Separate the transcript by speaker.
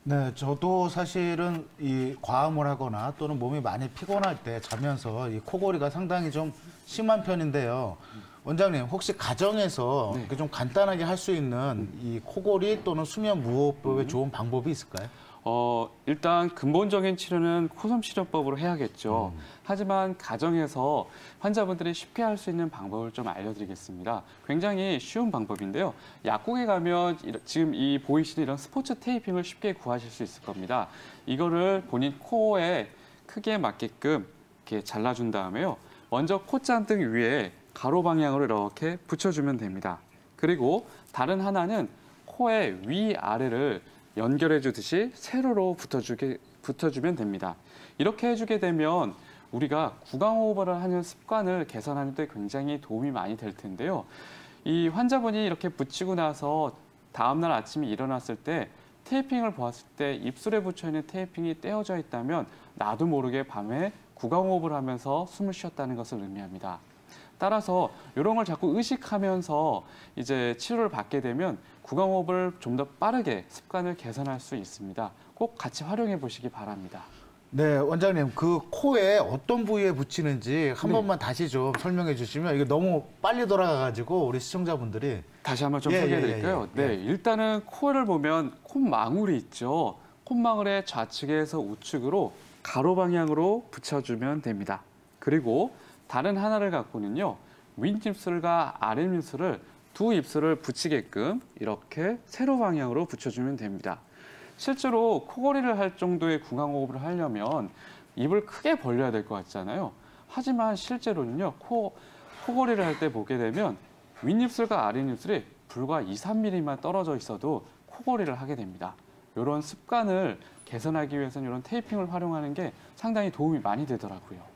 Speaker 1: 네, 저도 사실은 이 과음을 하거나 또는 몸이 많이 피곤할 때 자면서 이 코골이가 상당히 좀 심한 편인데요. 원장님, 혹시 가정에서 이렇게 좀 간단하게 할 수 있는 이 코골이 또는 수면 무호흡법에 좋은 방법이 있을까요?
Speaker 2: 일단 근본적인 치료는 코섬 치료법으로 해야겠죠. 하지만 가정에서 환자분들이 쉽게 할 수 있는 방법을 좀 알려드리겠습니다. 굉장히 쉬운 방법인데요. 약국에 가면 지금 이 보이시는 이런 스포츠 테이핑을 쉽게 구하실 수 있을 겁니다. 이거를 본인 코에 크기에 맞게끔 이렇게 잘라준 다음에요. 먼저 콧잔등 위에 가로 방향으로 이렇게 붙여주면 됩니다. 그리고 다른 하나는 코의 위아래를 연결해 주듯이 세로로 붙여주면 됩니다. 이렇게 해주게 되면 우리가 구강호흡을 하는 습관을 개선하는 데 굉장히 도움이 많이 될 텐데요. 이 환자분이 이렇게 붙이고 나서 다음날 아침에 일어났을 때 테이핑을 보았을 때 입술에 붙여있는 테이핑이 떼어져 있다면 나도 모르게 밤에 구강호흡을 하면서 숨을 쉬었다는 것을 의미합니다. 따라서 이런 걸 자꾸 의식하면서 이제 치료를 받게 되면 구강호흡을 좀 더 빠르게 습관을 개선할 수 있습니다. 꼭 같이 활용해 보시기 바랍니다.
Speaker 1: 네, 원장님, 그 코에 어떤 부위에 붙이는지 한
Speaker 2: 네.
Speaker 1: 번만 다시 좀 설명해 주시면 이게 너무 빨리 돌아가가지고 우리 시청자분들이
Speaker 2: 다시 한번 좀
Speaker 1: 예,
Speaker 2: 소개해
Speaker 1: 예,
Speaker 2: 드릴까요?
Speaker 1: 예, 예.
Speaker 2: 네, 일단은 코를 보면 콧망울이 있죠. 콧망울의 좌측에서 우측으로 가로 방향으로 붙여주면 됩니다. 그리고 다른 하나를 갖고는요, 윗입술과 아랫입술을 두 입술을 붙이게끔 이렇게 세로 방향으로 붙여주면 됩니다. 실제로 코골이를 할 정도의 구강호흡을 하려면 입을 크게 벌려야 될 것 같잖아요. 하지만 실제로는요, 코골이를 할 때 보게 되면 윗입술과 아랫입술이 불과 2, 3mm만 떨어져 있어도 코골이를 하게 됩니다. 이런 습관을 개선하기 위해서는 이런 테이핑을 활용하는 게 상당히 도움이 많이 되더라고요.